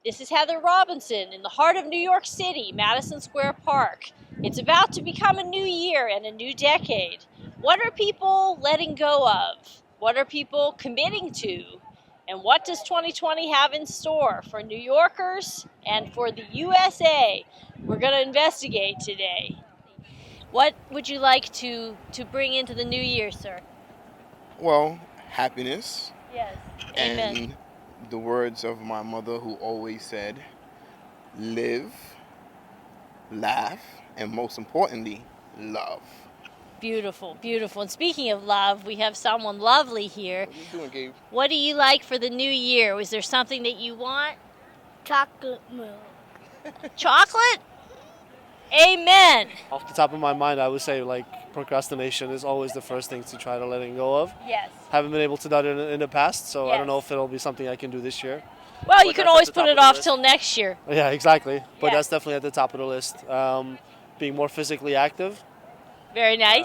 This is Heather Robinson in the heart of New York City, Madison Square Park. It's about to become a new year and a new decade. What are people letting go of? What are people committing to? And what does 2020 have in store for New Yorkers and for the USA? We're going to investigate today. What would you like to bring into the new year, sir? Well, happiness, Yes. Amen. and the words of my mother who always said, live, laugh, and most importantly, love. Beautiful, beautiful. And speaking of love, we have someone lovely here. What you doing, Gabe? What do you like for the new year? Was there something that you want? Chocolate milk. Chocolate? Amen. Off the top of my mind, I would say procrastination is always the first thing to try to letting go of. Yes. Haven't been able to do that in the past, so I Yes. don't know if it'll be something I can do this year. Well, you But can that's always at the put top it of the off list. till next year. Yeah, exactly. But Yeah. that's definitely at the top of the list. Being more physically active. Very nice.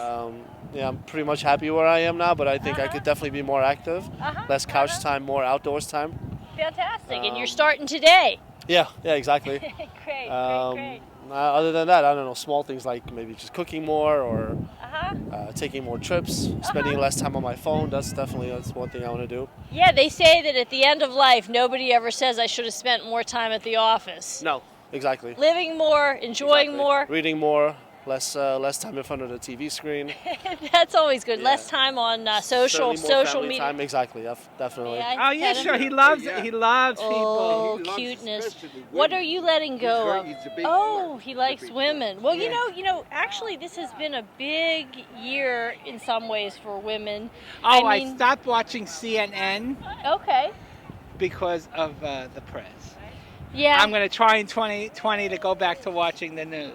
Yeah, I'm pretty much happy where I am now, but I think I Uh-huh. could definitely be more active. Less couch time, more outdoors time. Fantastic. And you're um, starting today. Yeah, exactly. Great, Um, Other than that, I don't know, small things like maybe just cooking more or Uh-huh. taking more trips, spending less time on my phone. That's one thing I want to do. Yeah, they say that at the end of life, nobody ever says I should have spent more time at the office. No, exactly. Living more, enjoying Exactly. more. Reading more, less time in front of the TV screen. That's always good. Yeah. Less time on social Certainly more family media. time. Exactly, definitely. May I Oh yeah, pet him? sure. He loves Oh, people. He loves cuteness. especially What women. are you letting go of? He's a big Oh, flirt. he He's a likes big women. flirt. Well, Yeah. actually, this has been a big year in some ways for women. Oh, I I mean- stopped watching CNN Okay. because of the press. Yeah. I'm going to try in 2020 to go back to watching the news.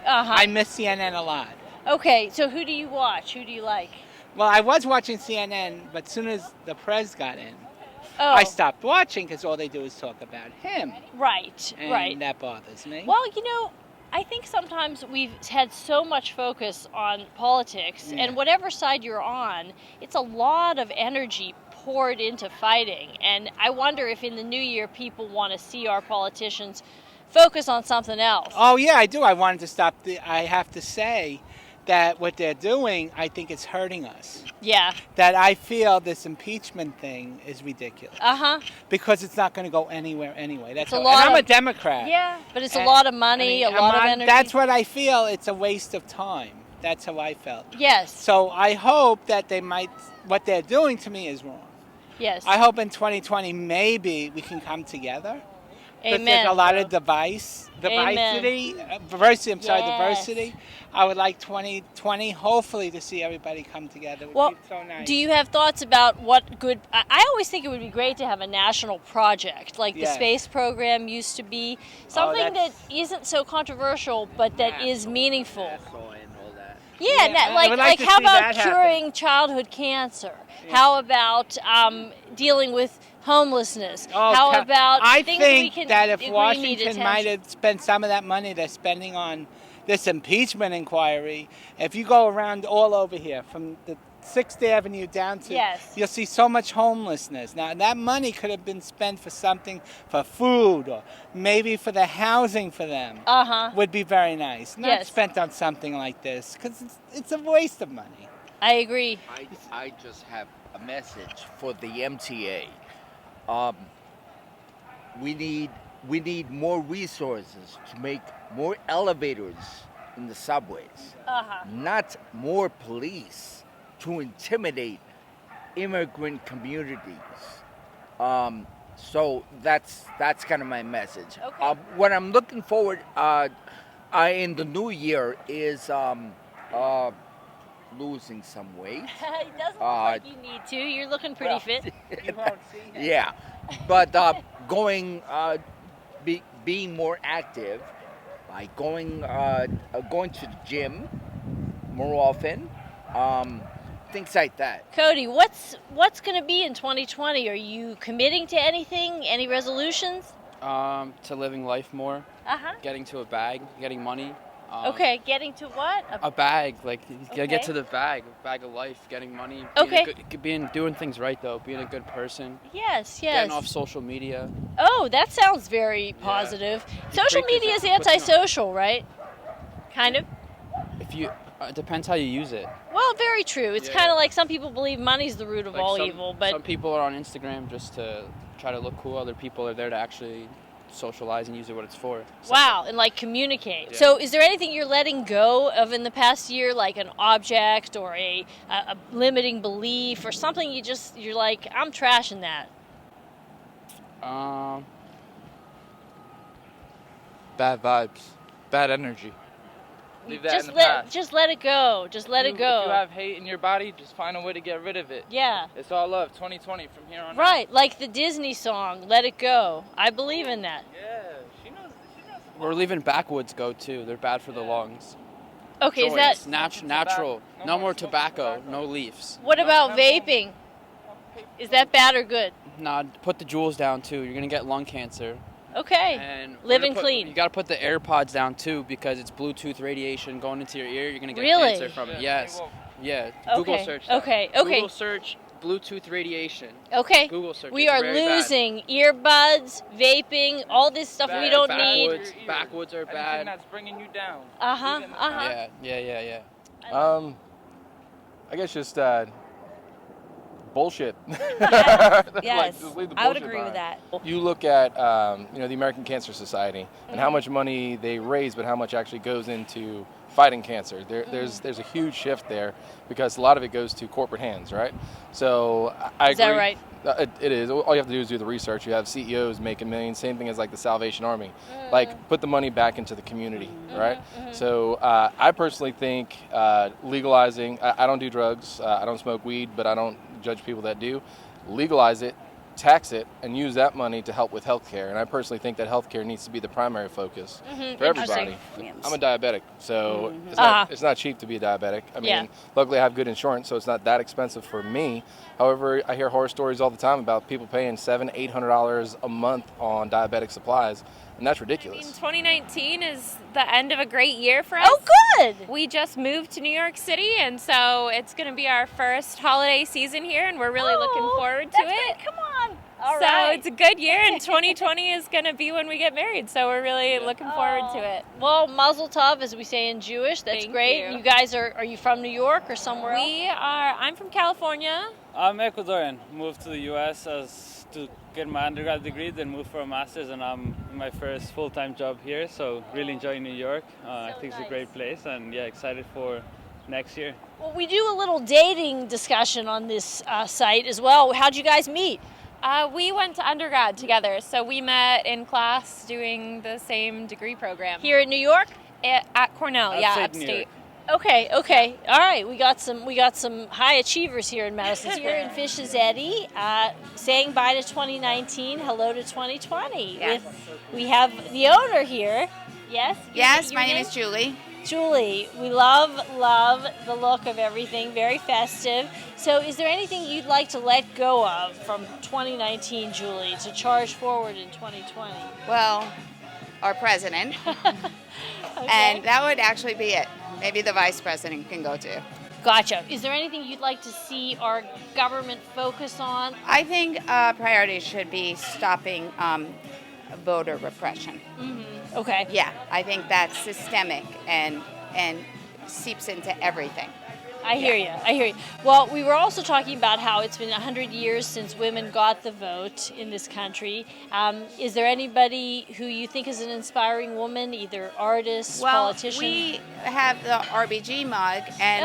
Uh-huh. I miss CNN a lot. Okay, so who do you watch? Who do you like? Well, I was watching CNN, but as soon as the press got in, Oh, I stopped watching because all they do is talk about him, right, and right. that bothers me. Well, I think sometimes we've had so much focus on politics, Yeah. and whatever side you're on, it's a lot of energy poured into fighting. And I wonder if in the new year people want to see our politicians focus on something else. Oh yeah, I do. I wanted to stop. I have to say that what they're doing, I think it's hurting us. Yeah. That I feel this impeachment thing is ridiculous Uh-huh. because it's not going to go anywhere anyway. That's It's a how- lot and I'm a of- Democrat. Yeah, but it's a And- lot of money, I mean, a lot of I'm- energy. That's what I feel. It's a waste of time. That's how I felt. Yes. So I hope that what they're doing to me is wrong. Yes. I hope in 2020 maybe we can come together. Because Amen. there's a lot bro. of diversity. Amen. Diversity. I'm sorry, Yes. diversity. I would like 2020, hopefully, to see everybody come together. It would Well, be so nice. do you have thoughts about what good... I always think it would be great to have a national project, like the Yes. space program used to be. Something that that's- isn't so controversial, but that is meaningful. And all that. Yeah, Yeah, I like would like to how see about that happen. curing childhood cancer? How about dealing with homelessness? Oh, How about I things think we can that if we need Washington attention? might have spent some of that money they're spending on this impeachment inquiry, if you go around all over here from the 6th Avenue down to, Yes. you'll see so much homelessness. Now, that money could have been spent for something, for food, or maybe for the housing for them. Uh-huh. Would be very nice. Not Yes. spent on something like this, because it's a waste of money. I agree. I just have a message for the MTA. We need more resources to make more elevators in the subways, Uh-huh. not more police to intimidate immigrant communities. So that's kind of my message. Okay. What I'm looking forward in the new year is losing some weight. It doesn't look like you need to. You're looking pretty fit. You won't see him. Yeah, but being more active by going to the gym more often, things like that. Cody, what's going to be in 2020? Are you committing to anything? Any resolutions? To living life more, Uh-huh. getting to a bag, getting money, Okay, getting to what? A bag, like you gotta get Okay. to the bag of life, getting money. Okay. Doing things right though, being a good person, Yes, getting off yes. social media. Oh, that sounds very positive. Social break media is yourself, but antisocial, right? Kind of. If you, it depends how you use it. Well, very true. It's Yeah. kind of like some people believe money's the root of Like all some, evil, but some people are on Instagram just to try to look cool. Other people are there to actually socialize and use it what it's for. So- wow, and like communicate. Yeah. So, is there anything you're letting go of in the past year, like an object or a limiting belief or something you're like, I'm trashing that? Bad vibes, bad energy. Leave that in the past. Just let it go. Just let it go. If you have hate in your body, just find a way to get rid of it. Yeah. It's all love. 2020 from here on out. Right, like the Disney song, Let It Go. I believe in that. Yeah, she knows. We're leaving backwoods go too. They're bad for the lungs. Okay, is Joints, that natural? No No more more smoking tobacco. tobacco. No leaves. what about vaping? Is that bad or good? Nah, put the jewels down too. You're gonna get lung cancer. Okay. And we're Living gonna clean. You gotta put the AirPods down too because it's Bluetooth radiation going into your ear. You're gonna get Really? cancer from it. Yeah, Yes. they will. Yeah. Okay, Google search. that. okay. Google search Bluetooth radiation. Okay. Google search. We It's are very bad. losing earbuds, vaping, all this stuff we Bad don't backwoods. need. Your ears. Backwoods are Anything bad. that's bringing you down. Uh-huh, Leave it in the uh-huh. Yeah. I guess just bullshit. Yes, just leave the I would bullshit agree with behind. that. You look at the American Cancer Society and how much money they raise, but how much actually goes into fighting cancer. There's a huge shift there because a lot of it goes to corporate hands, right? So I Is that agree. right? It is. All you have to do is do the research. You have CEOs making millions. Same thing as like the Salvation Army. Like put the money back into the community, right? So I personally think legalizing. I don't do drugs. I don't smoke weed, but I don't judge people that do. Legalize it, tax it, and use that money to help with healthcare. And I personally think that healthcare needs to be the primary focus for everybody. I'm a diabetic, so it's not cheap to be a diabetic. I mean, Yeah. luckily I have good insurance, so it's not that expensive for me. However, I hear horror stories all the time about people paying $700-800 a month on diabetic supplies, and that's ridiculous. 2019 is the end of a great year for us. Oh, good. We just moved to New York City, and so it's going to be our first holiday season here, and we're really looking forward to That's it. good. Come on. All so right. it's a good year, and 2020 is going to be when we get married, so we're really looking forward to it. Well, Mazel Tov, as we say in Jewish. That's Thank great. you. guys are you from New York or somewhere else? I'm from California. I'm Ecuadorian. Moved to the U.S. to get my undergrad degree, then moved for a master's, and I'm in my first full-time job here. So really enjoying New York. I think it's a great place, and yeah, excited for next year. Well, we do a little dating discussion on this site as well. How'd you guys meet? We went to undergrad together, so we met in class doing the same degree program. Here in New York? At Cornell, yeah, Upstate New upstate. York. Okay. All right, we got some high achievers here in Madison Square and Fish's Eddy, saying bye to 2019, hello to 2020. Yes. We have the owner here. Yes. Yes, Your my name is Julie. Julie, we love the look of everything, very festive. So is there anything you'd like to let go of from 2019, Julie, to charge forward in 2020? Well, our president. And that would actually be it. Maybe the vice president can go too. Gotcha. Is there anything you'd like to see our government focus on? I think priority should be stopping voter repression. Okay. Yeah, I think that's systemic and seeps into everything. I hear you. Well, we were also talking about how it's been 100 years since women got the vote in this country. Is there anybody who you think is an inspiring woman, either artist, politician? We have the RBG mug, and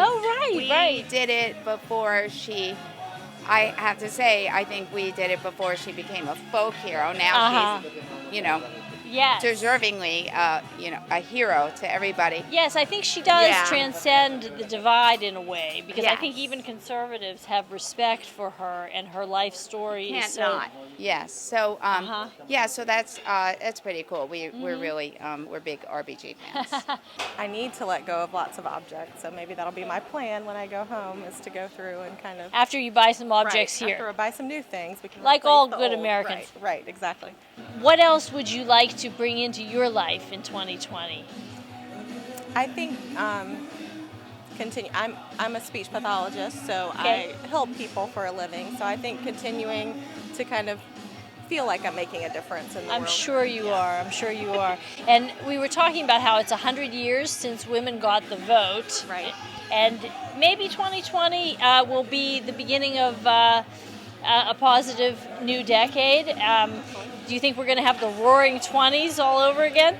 we did it before she. I have to say, I think we did it before she became a folk hero. Now she's, Yes. deservingly, a hero to everybody. Yes, I think she does Yeah. transcend the divide in a way, because I Yes. think even conservatives have respect for her and her life story. Can't is so, not. Yes. So so that's pretty cool. We're really we're big RBG fans. I need to let go of lots of objects, so maybe that'll be my plan when I go home, is to go through and kind of... After you buy some objects right, here. After I buy some new things, we can Like replace all the good old. Americans. Right, exactly. What else would you like to bring into your life in 2020? I think continue. I'm a speech pathologist, so Okay. I help people for a living. So I think continuing to kind of feel like I'm making a difference in the world. I'm sure you are. I'm sure you are. And we were talking about how it's 100 years since women got the vote. Right. And maybe 2020 will be the beginning of a positive new decade. Do you think we're going to have the Roaring 20s all over again?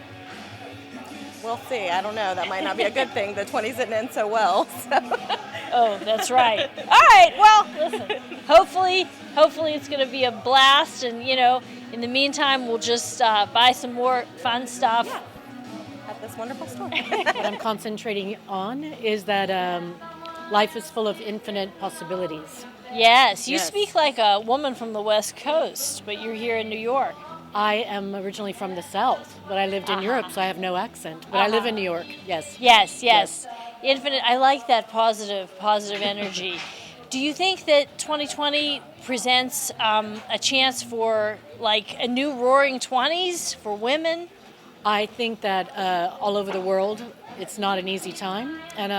We'll see. I don't know. That might not be a good thing. The 20s didn't end so well. So. Oh, that's right. All right. Well, listen. Hopefully it's going to be a blast. And, in the meantime, we'll just buy some more fun stuff. Yeah. At this wonderful store. What I'm concentrating on is that life is full of infinite possibilities. Yes. You Yes. speak like a woman from the West Coast, but you're here in New York. I am originally from the South, but I lived in Europe, so I have no accent. But I live in New York, yes. Yes. Infinite. I like that positive energy. Do you think that 2020 presents a chance for like a new Roaring 20s for women? I think that all over the world, it's not an easy time. And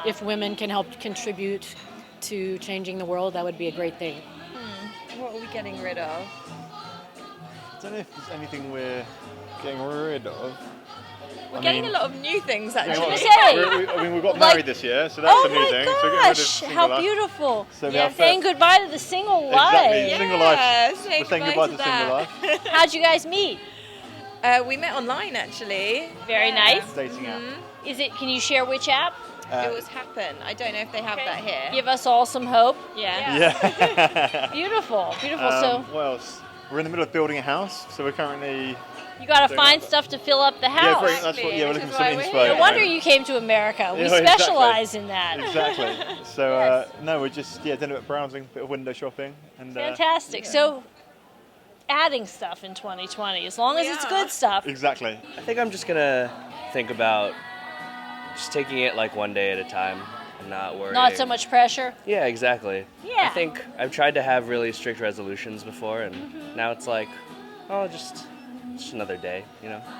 if women can help contribute to changing the world, that would be a great thing. What are we getting rid of? I don't know if there's anything we're getting rid of. We're getting a lot of new things, I actually. mean, we got married this year, so that's a new thing. So get rid of Gosh, single how life. beautiful. So we Yeah, have saying goodbye to the single life. Exactly, single life. We're saying goodbye to single life. How'd you guys meet? We met online, actually. Very nice. Dating app. Is it? Can you share which app? It was Happen. I don't know if they have that here. Give us all some hope. Yeah. Beautiful. What else? We're in the middle of building a house, so we're currently. You got to doing find that. stuff to fill up the house. Yeah, that's what. Yeah, we're looking for some inspo. No wonder you came to America. We Yeah, exactly. specialize in that. Exactly. So no, we're just doing a bit of browsing, a bit of window shopping, and Fantastic. So, adding stuff in 2020, as long as it's good stuff. Exactly. I think I'm just gonna think about just taking it like one day at a time and not worrying. Not so much pressure. Yeah, exactly. Yeah. I think I've tried to have really strict resolutions before, and now it's like, oh, just another day,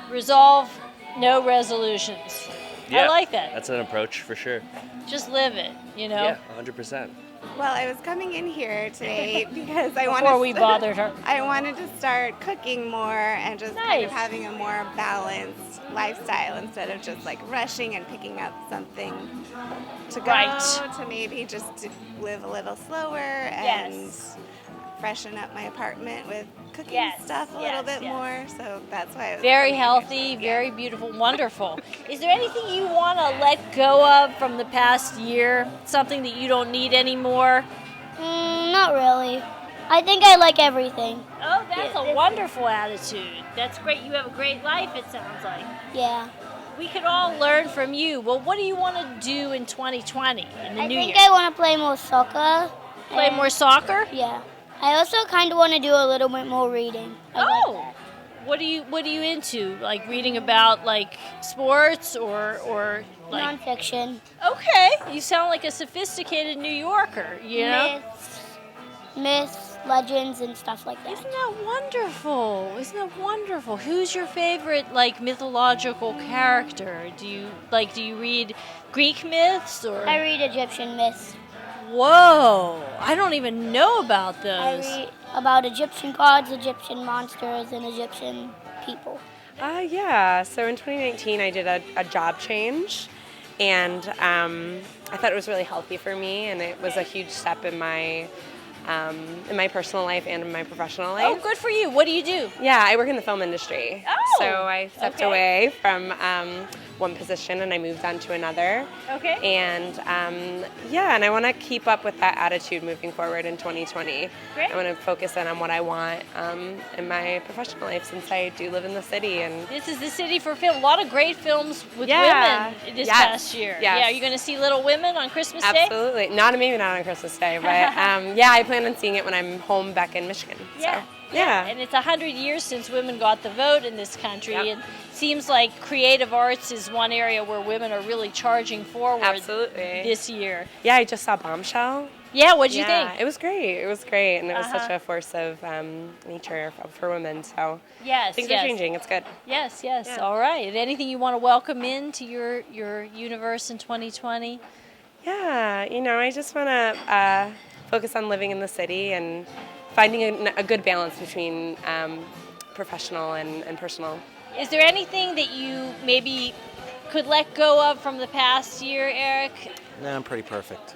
Resolve, no resolutions. Yeah, I like that. That's an approach for sure. Just live it, Yeah, 100%. Well, I was coming in here today because I Before we bothered her. I wanted to start cooking more and just kind of Nice. having a more balanced lifestyle instead of just like rushing and picking up something to go Right. to maybe just live a little slower and freshen up my apartment with cooking stuff a little bit more. So that's why I was Very coming healthy, very beautiful, wonderful. Is there anything you want to let go of from the past year? Something that you don't need anymore? Not really. I think I like everything. Oh, that's a wonderful attitude. That's great. You have a great life, it sounds like. Yeah. We could all learn from you. Well, what do you want to do in 2020, in the I new think year? I want to play more soccer. Play more soccer? Yeah. I also kind of want to do a little bit more reading. What are you into? Like reading about like sports or like Nonfiction. Okay, you sound like a sophisticated New Yorker, you know? Myths, legends, and stuff like that. Isn't that wonderful? Isn't that wonderful? Who's your favorite like mythological character? Do you read Greek myths or I read Egyptian myths. Whoa, I don't even know about those. I read about Egyptian gods, Egyptian monsters, and Egyptian people. Yeah, so in 2019 I did a job change, and I thought it was really healthy for me, and it was a huge step in my personal life and in my professional life. Oh, good for you. What do you do? Yeah, I work in the film industry. Oh, so I stepped away from one position and I moved on to another. Okay. And and I want to keep up with that attitude moving forward in 2020. Great. I want to focus in on what I want in my professional life, since I do live in the city. And This is the city for film. A lot of great films with Yeah. women this Yes. past year. Yes. Yeah, are you going to see Little Women on Christmas Day? Absolutely. Maybe not on Christmas Day, but I plan on seeing it when I'm home back in Michigan. Yeah. So, yeah. And it's 100 years since women got the vote in this country. Yep. And seems like creative arts is one area where women are really charging forward Absolutely. this year. Yeah, I just saw Bombshell. Yeah, what'd you think? It was great. It was great, and it was such a force of nature for women. So yes, things are changing. It's good. Yes. Yeah. All right. Anything you want to welcome into your universe in 2020? Yeah, I just want to focus on living in the city and finding a good balance between professional and personal. Is there anything that you maybe could let go of from the past year, Eric? No, I'm pretty perfect.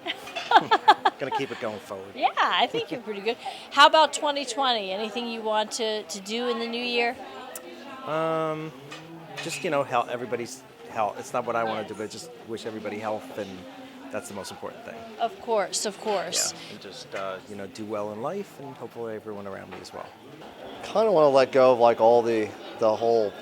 Gonna keep it going forward. Yeah, I think you're pretty good. How about 2020? Anything you want to do in the new year? Just health. Everybody's health. It's not what I want to do, but just wish everybody health, and that's the most important thing. Of course. Yeah, and just do well in life, and hopefully everyone around me as well. Kind of want to let go of like all the whole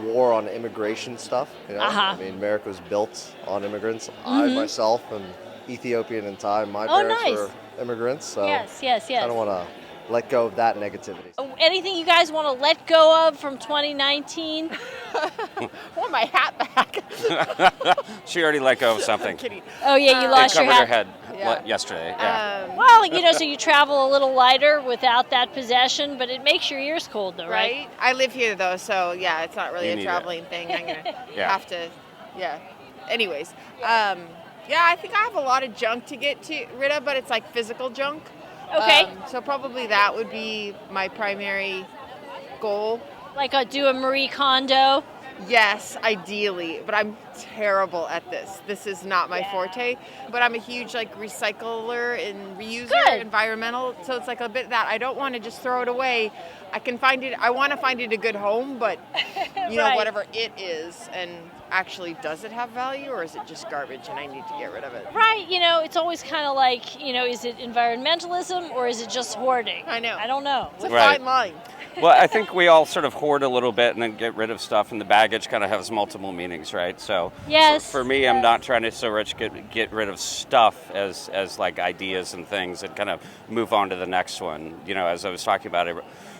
war on immigration stuff. I mean, America was built on immigrants. I myself am Ethiopian and Thai. My parents were immigrants, so yes. kind of want to let go of that negativity. Anything you guys want to let go of from 2019? Want my hat back. She already let go of something. I'm kidding. Oh yeah, you lost your hat. hat. Covered her head yesterday. Yeah. Well, so you travel a little lighter without that possession, but it makes your ears cold, though, right? I live here though, so yeah, it's not really You a need traveling thing. I'm gonna Yeah. have to. Yeah. Anyways, I think I have a lot of junk to get rid of, but it's like physical junk. Okay. So probably that would be my primary goal. Like do a Marie Kondo? Yes, ideally, but I'm terrible at this. This is not my forte, but I'm a huge recycler and reuser, environmental, so it's a bit that I don't want to just throw it away. I want to find it a good home, but Right. whatever it is, and actually does it have value or is it just garbage and I need to get rid of it? Right, it's always kind of is it environmentalism or is it just hoarding? I know. I don't know. It's a Right. fine line. Well, I think we all sort of hoard a little bit and then get rid of stuff, and the baggage kind of has multiple meanings, right? So Yes. for me, I'm not trying to so much get rid of stuff as ideas and things and kind of move on to the next one. As I was talking about it,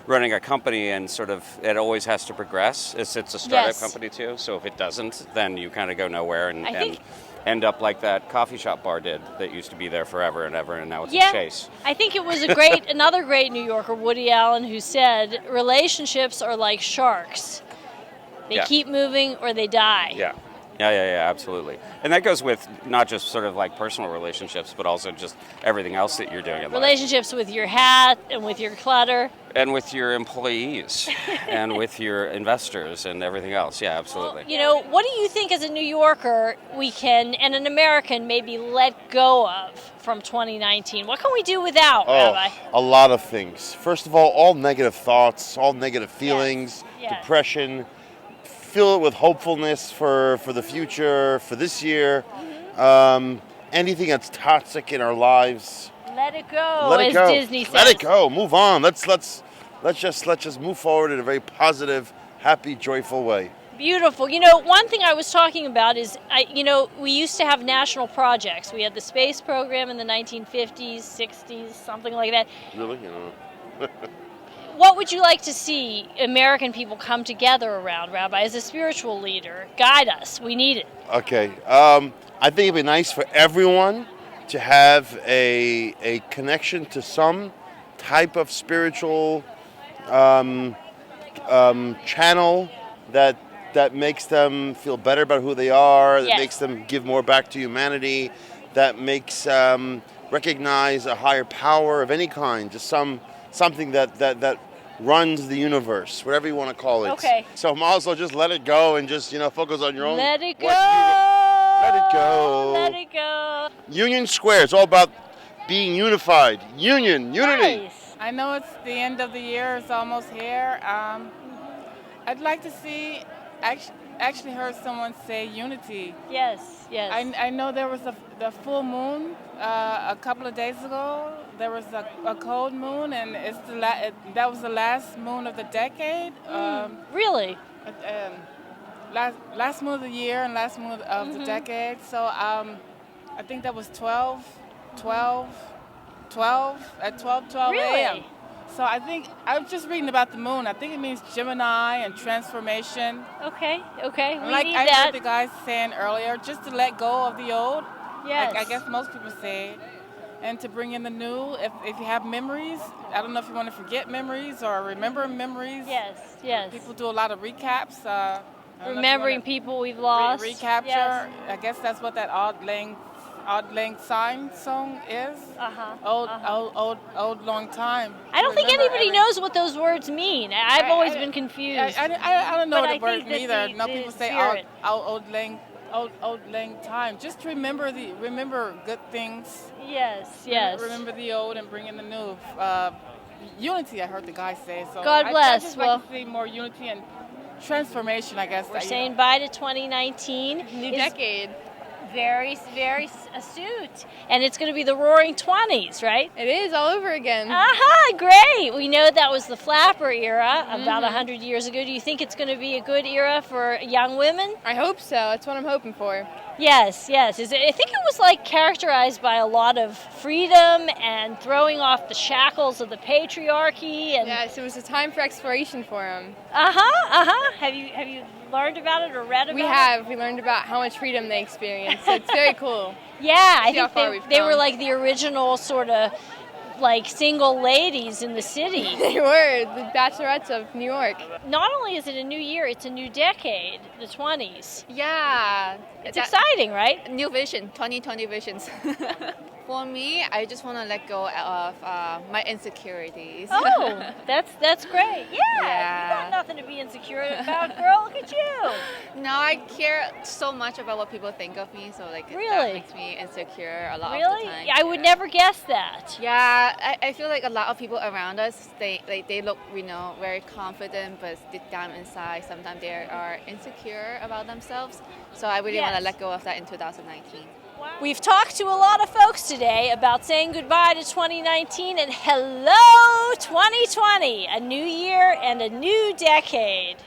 running a company and sort of it always has to progress. It's a startup Yes. company too, so if it doesn't, then you kind of go nowhere and I think- end up like that coffee shop bar did that used to be there forever and ever, and now it's Yeah. a chase. I think it was another great New Yorker, Woody Allen, who said relationships are like sharks. They Yeah. keep moving or they die. Yeah, absolutely. And that goes with not just sort of personal relationships, but also just everything else that you're doing in life. Relationships with your hat and with your clutter. And with your employees and with your investors and everything else. Yeah, absolutely. What do you think as a New Yorker we can, and an American, maybe let go of from 2019? What can we do without, Rabbi? A lot of things. First of all negative thoughts, all negative feelings, Yes. depression. Fill it with hopefulness for the future, for this year. Anything that's toxic in our lives. Let it go, Let it as go. Disney says. Let it go. Move on. Let's just move forward in a very positive, happy, joyful way. Beautiful. One thing I was talking about is, we used to have national projects. We had the space program in the 1950s, 60s, something like that. Really? What would you like to see American people come together around, Rabbi, as a spiritual leader? Guide us. We need it. Okay. I think it'd be nice for everyone to have a connection to some type of spiritual channel that makes them feel better about who they are, that Yes. makes them give more back to humanity, that makes recognize a higher power of any kind, just something that runs the universe, whatever you want to call it. Okay. So might as well just let it go and just focus on your own. Let it go. Let it go. Let it go. Union Square. It's all about being unified. Unity. Nice. I know it's the end of the year. It's almost here. I'd like to see, actually heard someone say unity. Yes. I know there was the full moon a couple of days ago. There was a cold moon, and it's that was the last moon of the decade. Really? Last moon of the year and last moon of the decade. So I think that was 12 at 12 Really? a.m. So I was just reading about the moon. I think it means Gemini and transformation. Okay. We Like need I that. heard the guys saying earlier, just to let go of the old. Yes. Like I guess most people say. and to bring in the new. If you have memories, I don't know if you want to forget memories or remember memories. Yes, yes. People do a lot of recaps. Remembering people we've lost. Recapture. Yes. I guess that's what that Auld Lang Syne song is. Old long time. I don't think anybody knows what those words mean. I've always been confused. I don't know But the I word think that either. No, the people say spirit. Old Lang time. Just remember good things. Yes. Remember the old and bring in the new. Unity, I heard the guy say. So God bless. I just like to see more unity and transformation, I guess. We're saying bye to 2019. New decade. Very, very astute. And it's going to be the Roaring 20s, right? It is all over again. Great. We know that was the flapper era about 100 years ago. Do you think it's going to be a good era for young women? I hope so. That's what I'm hoping for. Yes. I think it was like characterized by a lot of freedom and throwing off the shackles of the patriarchy. And yes, it was a time for exploration for them. Have you learned about it or read about it? We have. We learned about how much freedom they experienced. So it's very cool. Yeah, I think they were like the original sort of like single ladies in the city. They were the bachelorettes of New York. Not only is it a new year, it's a new decade, the 20s. Yeah. It's exciting, right? New vision, 2020 visions. For me, I just want to let go of my insecurities. Oh, that's great. Yeah, you got nothing to be insecure about, girl. Look at you. No, I care so much about what people think of me, so like that makes me insecure a lot of the time. I would never guess that. Yeah, I feel like a lot of people around us, they look, very confident, but deep down inside, sometimes they are insecure about themselves. So I really want to let go of that in 2019. We've talked to a lot of folks today about saying goodbye to 2019 and hello 2020, a new year and a new decade.